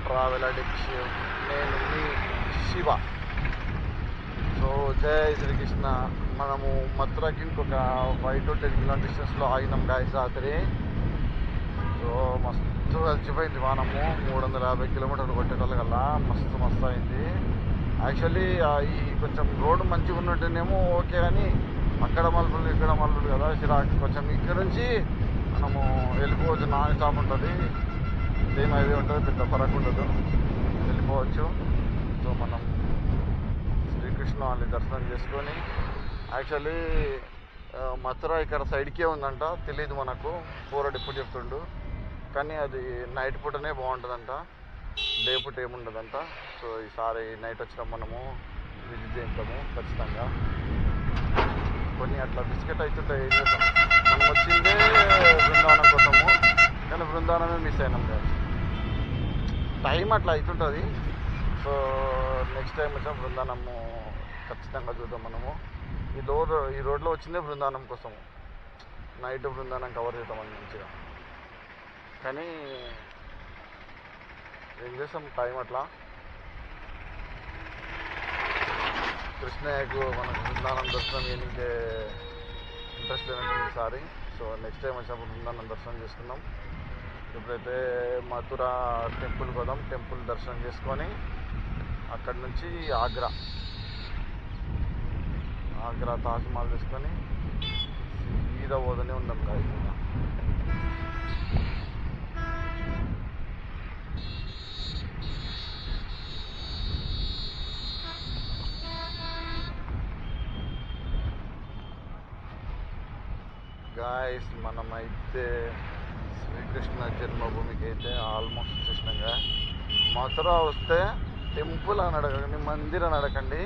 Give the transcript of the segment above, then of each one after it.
Travel addicts. నేను మీ Shiva. So జై శ్రీకృష్ణ. మనము మథురాకి ఇంకొక 5 to 10 కిలోమీటర్ డిస్టెన్స్లో ఆగినాం గాయస్ రాత్రి. సో మస్తు కలిసిపోయింది వానము. 350 కిలోమీటర్లు కొట్టేటోళ్ళకల్లా మస్తు అయింది. యాక్చువల్లీ ఈ కొంచెం రోడ్డు మంచిగా ఉన్నట్టేనేమో ఓకే, కానీ అక్కడ మలుపులు ఇక్కడ మలుపులు కదా చిరాకు. కొంచెం ఇక్కడ నుంచి మనము వెళ్ళిపోవచ్చు, నాన్ స్టాప్ ఉంటుంది, సేమ్ హైవే ఉంటుంది, పెద్ద ఫరక్ ఉండదు, వెళ్ళిపోవచ్చు. సో మనం శ్రీకృష్ణ వాళ్ళని దర్శనం చేసుకొని, యాక్చువల్లీ మథుర ఇక్కడ సైడ్కే ఉందంట, తెలీదు మనకు. పూరడు ఇప్పుడు చెప్తుండు, కానీ అది నైట్ పూటనే బాగుంటుందంట, డే పూట ఏముండదంట. సో ఈసారి నైట్ వచ్చినా మనము విజిట్ చేస్తాము ఖచ్చితంగా. కొన్ని అట్లా బిస్కెట్ అవుతుంటాయి, ఏం చేస్తాం. మనం వచ్చిందే బృందావనం కోసము, కానీ బృందావనమే మిస్ అయినాం కదా, టైం అట్లా అవుతుంటుంది. సో నెక్స్ట్ టైం వచ్చాం బృందావనము ఖచ్చితంగా చూద్దాం మనము. ఈ రోడ్లో వచ్చిందే బృందావనం కోసము, నైట్ బృందావనం కవర్ చేద్దాం అని మంచిగా. కానీ ఏం చేస్తాం, టైం అట్లా. కృష్ణయ్యకు మనకు బృందావనం దర్శనం చేయడానికి ఇంట్రెస్ట్ లేనట్టుంది ఈసారి. సో నెక్స్ట్ టైం వచ్చినప్పుడు బృందావనం దర్శనం చేసుకుందాం. ఇప్పుడైతే మథుర టెంపుల్ పోదాం, టెంపుల్ దర్శనం చేసుకొని అక్కడి నుంచి ఆగ్రా తాజ్మహల్ తీసుకొని సీదా పోదనే ఉందాం గాయస్. గాయస్ మనమైతే శ్రీకృష్ణ జన్మభూమికి అయితే ఆల్మోస్ట్ వచ్చేసినాగా. మథుర వస్తే టెంపుల్ అని అడగండి, మందిర్ అని అడగండి,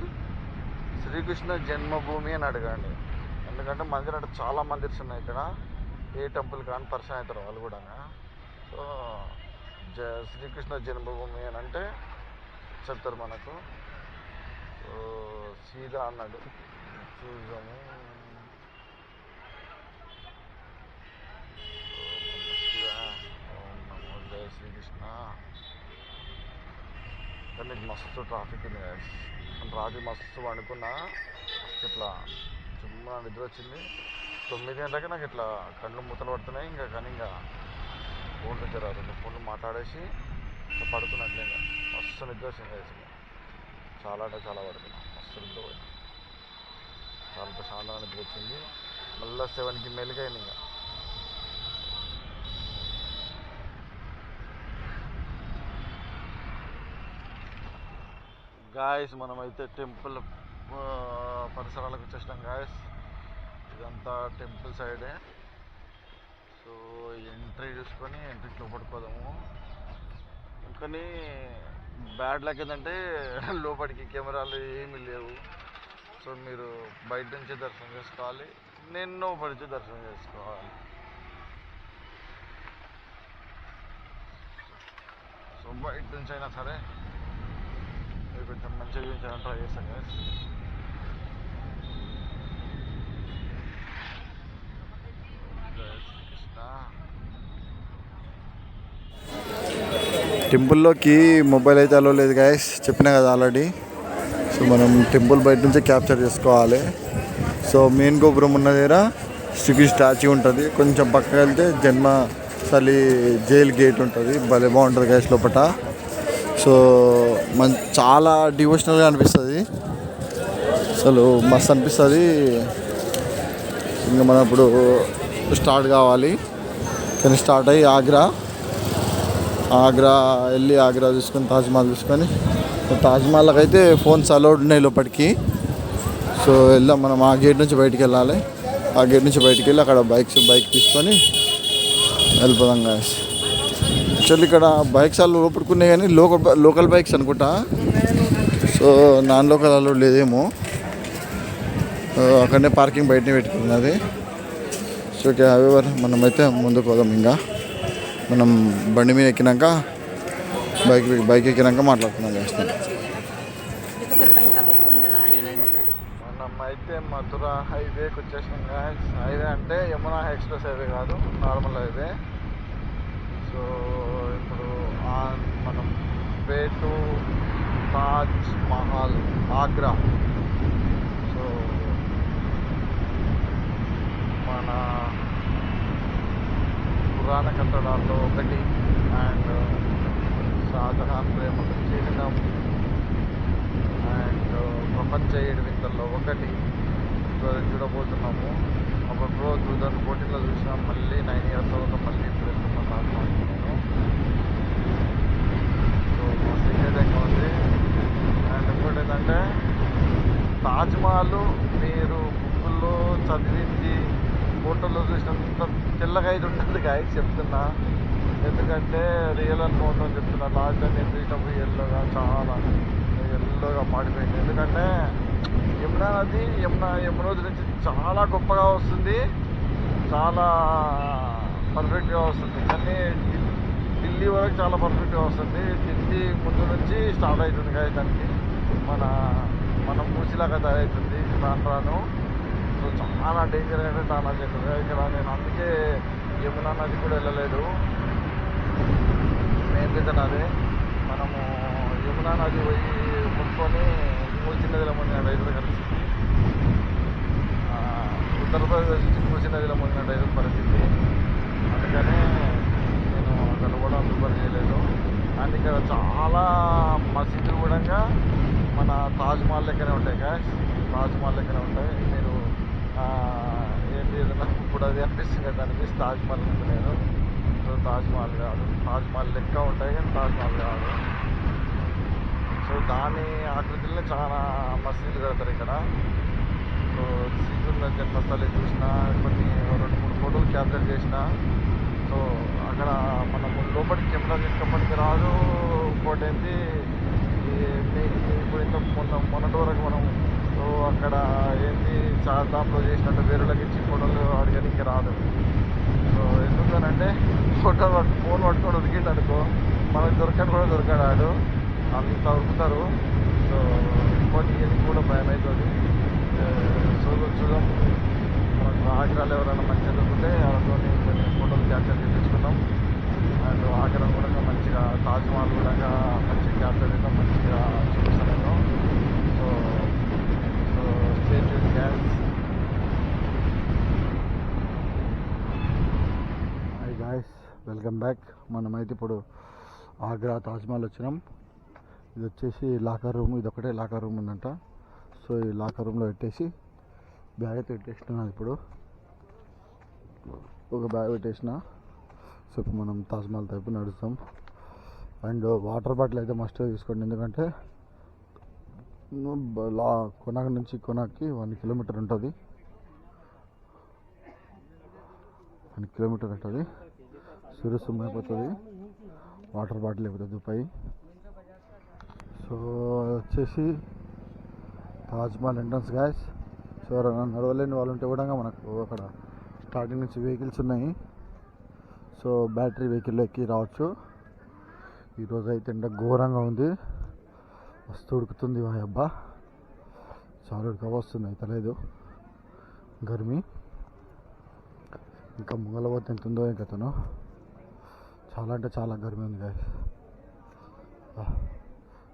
శ్రీకృష్ణ జన్మభూమి అని అడగండి. ఎందుకంటే మందిర్ అంటే చాలా మందిర్స్ ఉన్నాయి ఇక్కడ, ఏ టెంపుల్ కానీ పరిచయం అవుతారు వాళ్ళు కూడా. సో శ్రీకృష్ణ జన్మభూమి అని అంటే చెప్తారు మనకు. సో సీదా అన్నాడు, చూద్దాము. జయ శ్రీకృష్ణ. కానీ మస్తు ట్రాఫిక్ ఉంది గాయస్. రాత్రి మస్తు వండుకున్నా, మస్తు ఇట్లా చుమ్మా నిద్ర వచ్చింది. 9 గంటలకి నాకు ఇట్లా కళ్ళు మూతలు పడుతున్నాయి. కానీ ఫోన్ దగ్గర 2 ఫోన్లు మాట్లాడేసి పడుకున్నట్లే ఇంకా మస్తు నిద్ర వచ్చింది గాయస్. చాలా అంటే చాలా పడుకున్నా, మస్తు నిద్ర పోయినా, చాలా ప్రశాంతంగా నిద్ర వచ్చింది. మళ్ళీ 7కి మెలుగు అయింది. ఇంకా గాయస్ మనమైతే టెంపుల్ పరిసరాలకు వచ్చేసినాం గాయస్. ఇదంతా టెంపుల్ సైడే. సో ఎంట్రీ చూసుకొని ఎంట్రీకి లోపడిపోదాము. కానీ బ్యాడ్ లక్ ఏంటంటే లోపలికి కెమెరాలు ఏమీ లేవు. సో మీరు బయట నుంచి దర్శనం చేసుకోవాలి, నేను లోపలి నుంచి దర్శనం చేసుకోవాలి. సో బయట నుంచి అయినా సరే కొంచెం మంచిగా చూపించాలని ట్రై చేస్తాను గాయస్. టెంపుల్లోకి మొబైల్ అయితే అలో లేదు గాయస్, చెప్పినా కదా ఆల్రెడీ. సో మనం టెంపుల్ బయట నుంచే క్యాప్చర్ చేసుకోవాలి. సో మెయిన్ గోపురం ఉన్న దగ్గర శ్రీకృష్ణ స్టాచ్యూ ఉంటుంది, కొంచెం పక్కకి వెళ్తే జన్మస్థలి జైల్ గేట్ ఉంటుంది. భలే బాగుంటుంది గాయస్ లోపల. సో చాలా డివోషనల్గా అనిపిస్తుంది, అసలు మస్తు అనిపిస్తుంది. ఇంకా మనం ఇప్పుడు స్టార్ట్ కావాలి. కానీ స్టార్ట్ అయ్యి ఆగ్రా వెళ్ళి ఆగ్రా చూసుకొని తాజ్మహల్ చూసుకొని, తాజ్మహల్కి అయితే ఫోన్స్ అలౌడ్ ఉన్నాయి లోపలికి. సో వెళ్దాం, మనం ఆ గేట్ నుంచి బయటికి వెళ్ళాలి. ఆ గేట్ నుంచి బయటికి వెళ్ళి అక్కడ బైక్ తీసుకొని వెళ్ళిపోదాం గాయస్. యాక్చువల్లీ ఇక్కడ బైక్స్ అలా లోపడుకున్నాయి, కానీ లోకల్ బైక్స్ అనుకుంటా. సో నాన్ లోకల్ అలౌడ్ లేదేమో, అక్కడనే పార్కింగ్ బయటనే పెట్టుకున్నది. సో హవెవర్ మనమైతే ముందుకు పోదాం. ఇంకా మనం బండి మీద ఎక్కినాక బైక్ ఎక్కినాక మాట్లాడుతున్నాం చేస్తాం. మనమైతే మథుర హైవేకి వచ్చేసినాం గాయస్. హైవే అంటే యమునా ఎక్స్ప్రెస్ హైవే కాదు, నార్మల్ హైవే. సో ఇప్పుడు మనం టు తాజ్ మహల్ ఆగ్రా. సో మన పురాణ కట్టడాల్లో ఒకటి అండ్ షాజహాన్ ప్రేమకు చిహ్నం అండ్ ప్రపంచ 7 వింతల్లో ఒకటి చూడబోతున్నాము. ఒక రోజు 2014లో చూసినాం, మళ్ళీ 9 years తర్వాత మళ్ళీ ఇప్పుడు వెళ్తున్నాం తాజ్మహల్కి నేను. సో మా సిగ్నేచర్గా ఉంది. అండ్ ఇంకోటి ఏంటంటే తాజ్మహల్ మీరు బుక్కుల్లో చదివింది ఫోటోలో చూసినంత తెల్లగా అయితే ఉండదు గాయస్ చెప్తున్నా, ఎందుకంటే రియల్ అనుకోవటం అని చెప్తున్నా. లాస్ట్ టైం నేను చూసినప్పుడు ఎల్లోగా చాలా ఎల్లోగా మాడిపోయింది. ఎందుకంటే యమునా నది యమునోత్రి నుంచి చాలా గొప్పగా వస్తుంది, చాలా పర్ఫెక్ట్గా వస్తుంది. కానీ ఢిల్లీ వరకు చాలా పర్ఫెక్ట్గా వస్తుంది. ఢిల్లీ ముందు నుంచి స్టార్ట్ అవుతుంది కదా, దానికి మనం మూసిలాగా తయారవుతుంది రాను. సో చాలా డేంజర్ అంటే చాలా చేస్తుంది ఇక్కడ. నేను అందుకే యమునా నది కూడా వెళ్ళలేదు. మెయిన్ రీజన్ అదే. మనము యమునా నది పోయి ముట్టుకొని మూసి నదిలో మునిగిన రైతులు కలిసి ఉత్తరప్రదేశ్ నుంచి మూసి నదిలో మునిగిన రైతుల పరిస్థితి. అందుకనే నేను అక్కడ కూడా ప్రిఫర్ చేయలేదు. అండ్ ఇక్కడ చాలా మసీదులు కూడా మన తాజ్మహల్ లెక్కనే ఉంటాయి గాయస్, తాజ్మహల్ లెక్కనే ఉంటాయి. మీరు ఏంటి ఏదైనా ఇప్పుడు అది అనిపిస్తుంది కదా, అనిపిస్తుంది తాజ్మహల్ అనుకునేది. సో తాజ్మహల్ కాదు, తాజ్మహల్ లెక్క ఉంటాయి కానీ తాజ్మహల్ కాదు. సో దాని ఆకృతిలో చాలా మసీదులు కడతారు ఇక్కడ. సో శ్రీకృష్ణ జన్మస్థలి చూసిన, కొన్ని 2-3 ఫోటోలు క్యాప్చర్ చేసిన. సో అక్కడ మనము లోపలికి కెమెరా తీసుకోవడానికి రాదు. ఇంకోటి ఏంటి, ఇప్పుడు మొన్నటి వరకు మనం సో అక్కడ ఏంటి చార్ధాంలో చేసినట్టు వేరులకి ఇచ్చి ఫోటోలు అడగడానికి రాదు. సో ఎందుకనంటే ఫోన్ పట్టుకొని ఉరికిండు అనుకో, మనకు దొరకని కూడా దొరకడాడు, అంత ఉరుకుతారు. సో ఇంకోటి కూడా భయం అవుతుంది. చూద్దాం మనకు ఆగ్రాలు ఎవరైనా మంచిగా దొరికితే వాళ్ళతో కొన్ని ఫోటోలు క్యాప్చర్ చేయించుకున్నాం. అండ్ ఆగ్రా కూడా మంచిగా తాజ్మహల్ కూడా మంచిగా క్యాప్చర్ చేద్దాం, మంచిగా చూపిస్తాను. So stay tuned guys. Hi guys, welcome back. మనమైతే ఇప్పుడు ఆగ్రా తాజ్మహల్ వచ్చినాం. ఇది వచ్చేసి లాకర్ రూమ్, ఇది ఒకటే లాకర్ రూమ్ ఉందంట. సో ఈ లాకర్ రూమ్లో పెట్టేసి బ్యాగ్ అయితే పెట్టేసినాను. ఇప్పుడు ఒక బ్యాగ్ పెట్టేసిన. సో ఇప్పుడు మనం తాజ్మహల్ వైపు నడుస్తాం. అండ్ వాటర్ బాటిల్ అయితే మస్ట్ తీసుకోండి, ఎందుకంటే కొనాక్ నుంచి కొనాక్కి 1 kilometer ఉంటుంది. 1 kilometer ఉంటుంది. సురుసుమ్ అయిపోతుంది వాటర్ బాటిల్ అయిపోతుంది దుబాయ్. సో వచ్చేసి తాజ్మహల్ ఎంట్రన్స్ గాయస్. సో నడవలేని వాళ్ళు ఉంటే కూడా మనకు అక్కడ స్టార్టింగ్ నుంచి వెహికల్స్ ఉన్నాయి. సో బ్యాటరీ వెహికల్లో ఎక్కి రావచ్చు. ఈరోజు అయితే ఎండ ఘోరంగా ఉంది, మస్తు ఉడుకుతుంది. అబ్బా చాలా ఉడక వస్తుంది, అయితే లేదు గర్మీ. ఇంకా ముంగలపోతే ఎంత ఉందో ఇంకతను, చాలా అంటే చాలా గర్మీ ఉంది గాయస్.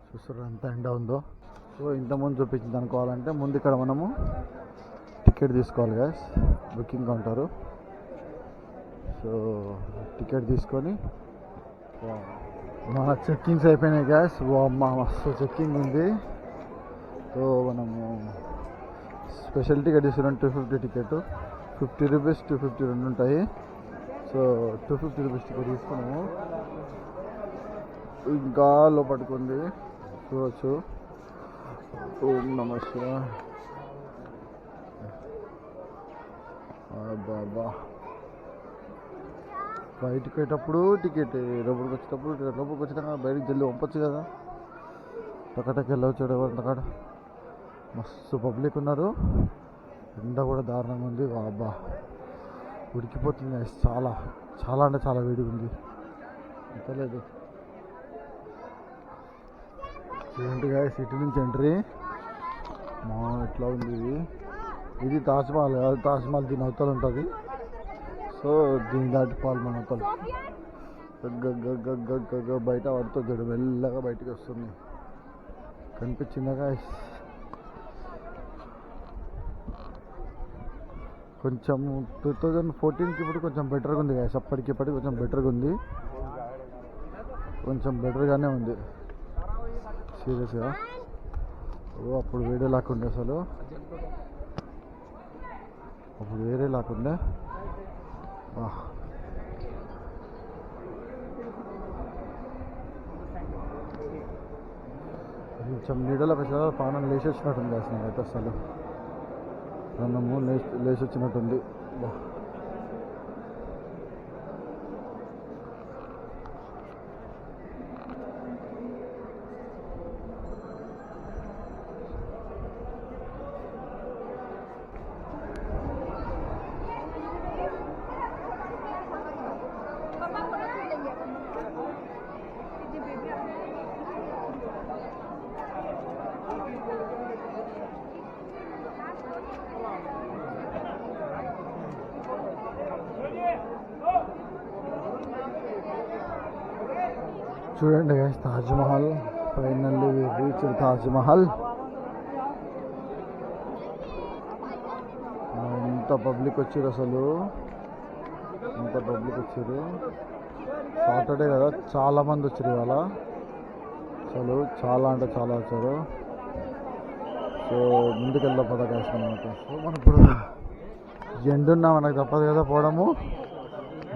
చూస్తారు ఎంత ఎండ ఉందో. సో ఇంతకుముందు చూపించింది అనుకోవాలంటే ముందు ఇక్కడ మనము టికెట్ తీసుకోవాలి guys, booking counter. So ticket తీసుకొని మన చెక్కింగ్స్ అయిపోయినాయి గ్యాస్. మా మస్తు చెక్కింగ్ ఉంది. సో మనము స్పెషల్ టికెట్ తీసుకున్నాం, 250 టికెట్, 50 రూపీస్ 250 రెండు ఉంటాయి. సో 250 రూపీస్ టికెట్ తీసుకున్నాము. ఇంకా లోపట్టుకుంది చూడవచ్చు. ఓం నమః శివాయ. బాబా బయటకు పోయేటప్పుడు టికెట్, లోపలికి వచ్చేటప్పుడు టికెట్. లోపలికి వచ్చినాక బయటకు జల్లి పంపొచ్చు కదా, టకటకి వెళ్ళవచ్చు. ఎవరంతకాడ మస్తు పబ్లిక్ ఉన్నారు. ఎండ కూడా దారుణంగా ఉంది. అబ్బా ఉడికిపోతుంది, చాలా చాలా అంటే చాలా వేడిగా ఉంది. అంతలేదు ఏంటి గాయస్, సిటీ నుంచి ఎంట్రీ మా ఎట్లా ఉంది. ఇది తాజ్మహల్ కాదు, తాజ్మహల్ దీని అవతల ఉంటుంది. సో దీని దాటి పాలు మన అవతల బయట పడుతుంది చూడు, మెల్లగా బయటికి వస్తుంది. కనిపించిందా గాయ్స్? కొంచెం 2014కి ఇప్పుడు కొంచెం బెటర్గా ఉంది గాయ్స్. అప్పటికి కొంచెం బెటర్గా ఉంది, కొంచెం బెటర్గానే ఉంది సీరియస్గా. అప్పుడు వేరే లాక్కుండే, అసలు అప్పుడు వేరే లాక్కుండే. కొంచెం నీడలో వచ్చేదా పానం లేచి వచ్చినట్టుంది అసలు. నాకైతే అసలు ప్రాణము లేచి వచ్చినట్టుంది. చూడండి guys, Taj Mahal finally we reach Taj Mahal. ఎంత పబ్లిక్ వచ్చారు అసలు, ఎంత పబ్లిక్ వచ్చారు. సాటర్డే కదా, చాలా మంది వచ్చారు ఇవాళ అసలు, చాలా అంటే చాలా వచ్చారు. సో ముందుకెళ్దాం పద గైస్ అనమాట. సో మనం ఇప్పుడు ఎండున్నా మనకు తప్పదు కదా పోవడము,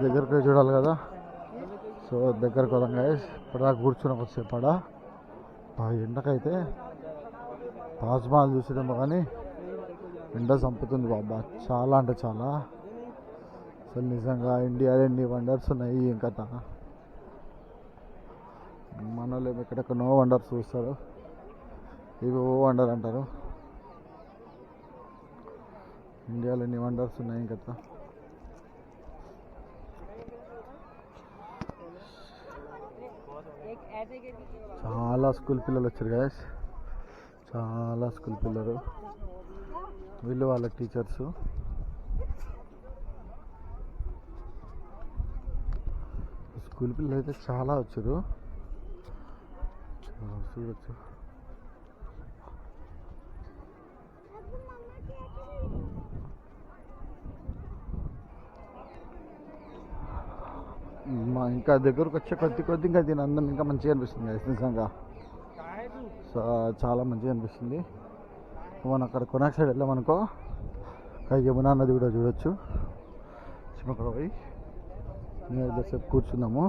దగ్గరికి చూడాలి కదా. సో దగ్గరకు వదాం గైస్. ఇప్పుడు దాకా కూర్చున్నాం వచ్చేసేపు ఆడ. ఎండకైతే తాజ్మహల్ చూసేదేమో కానీ ఎండ చంపుతుంది బాబా, చాలా అంటే చాలా. అసలు నిజంగా ఇండియాలో ఎన్ని వండర్స్ ఉన్నాయి ఏం కథ. మన వాళ్ళు ఎక్కడెక్కడో వండర్స్ చూస్తారు, ఇవి ఓ వండర్ అంటారు. ఇండియాలో ఎన్ని వండర్స్ ఉన్నాయి ఏం కథ. చాలా స్కూల్ పిల్లలు వచ్చారు గైస్, చాలా స్కూల్ పిల్లలు. వీళ్ళు వాళ్ళ టీచర్స్. స్కూల్ పిల్లలు అయితే చాలా వచ్చారు, చూడొచ్చు. ఇంకా దగ్గరకు వచ్చే కొద్ది ఇంకా దీని అందరం ఇంకా మంచిగా అనిపిస్తుంది నిజంగా. సో చాలా మంచిగా అనిపిస్తుంది. మనం అక్కడ కొనాక్ సైడ్ వెళ్ళామనుకో, యమునా నది కూడా చూడొచ్చు. అక్కడ పోయి మేము సేపు కూర్చున్నాము.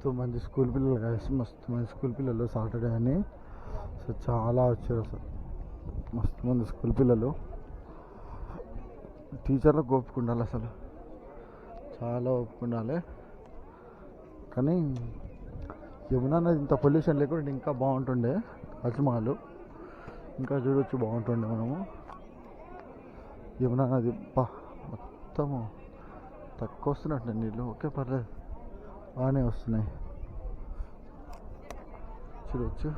సో మంచి స్కూల్ పిల్లలు కలిసి మస్తు మంచి స్కూల్ పిల్లలు సాటర్డే అని. సో చాలా వచ్చారు అసలు, మస్తు మంది స్కూల్ పిల్లలు. టీచర్లకు ఓపిక ఉండాలి అసలు, చాలా ఓపిక ఉండాలి. కానీ యమునా నది ఇంత పొల్యూషన్ లేకుండా ఇంకా బాగుంటుండే. తాజ్మహల్ ఇంకా చూడొచ్చు, బాగుంటుండే. మనము యమునా నది మొత్తము తక్కువ వస్తున్నట్టు నీళ్ళు, ఓకే పర్లేదు, బాగానే వస్తున్నాయి. చూడవచ్చు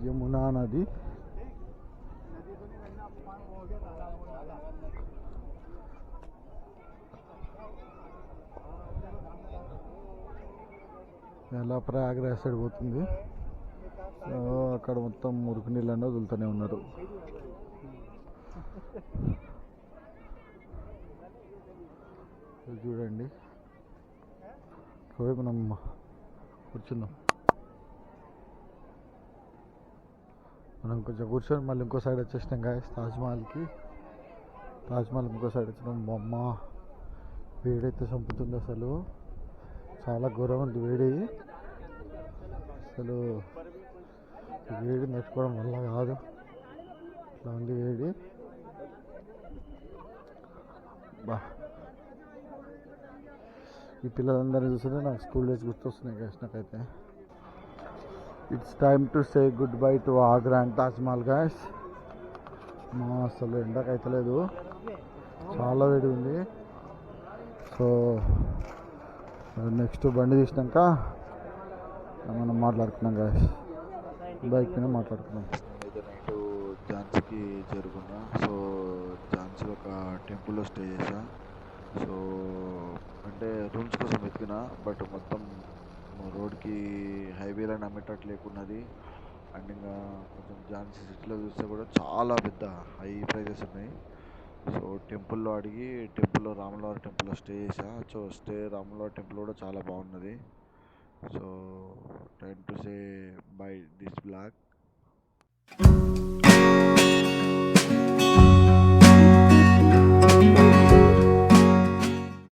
యమునా నది. ఎలా ప్రయాగరాజ్ సైడ్ పోతుంది. అక్కడ మొత్తం మురికి నీళ్ళని వదులుతూనే ఉన్నారు. చూడండి, మనం కూర్చుందాం. మనం కొంచెం కూర్చొని మళ్ళీ ఇంకో సైడ్ వచ్చేసినాం గాయస్ తాజ్మహల్కి. తాజ్మహల్ ఇంకో సైడ్ వచ్చినాం. అమ్మ వేడైతే చంపుతుంది అసలు, చాలా ఘోరం ఉంది వేడి అసలు. వేడి నచ్చుకోవడం వల్ల కాదు, ఇట్లా ఉంది వేడి. ఈ పిల్లలందరినీ చూస్తుంటే నాకు స్కూల్ డేస్ గుర్తొస్తున్నాయి గైస్ నాకైతే. It's time to say good bye to Agra and Taj Mahal guys. అసలు ఎండకైతే లేదు, చాలా వేడి ఉంది. సో నెక్స్ట్ బండి తీసినాక మనం మాట్లాడుకున్నాం గైస్, బైక్ పైన మాట్లాడుకున్నాం. అయితే నైట్ ఝాన్సీకి చేరుకున్నా. సో మంచిగా ఒక టెంపుల్లో స్టే చేసా. సో అంటే రూమ్స్ కోసం వెతికిన, బట్ మొత్తం రోడ్కి హైవేలో నమ్మేటట్టు లేకున్నది. అండ్ ఇంకా కొంచెం ఝాన్సీ సిటీలో చూస్తే కూడా చాలా పెద్ద హై ప్రైజెస్ ఉన్నాయి. సో టెంపుల్లో అడిగి టెంపుల్లో రాములవారి టెంపుల్లో స్టే చేసా. సో రాములవారి టెంపుల్ కూడా చాలా బాగున్నది. So time to say by this blog.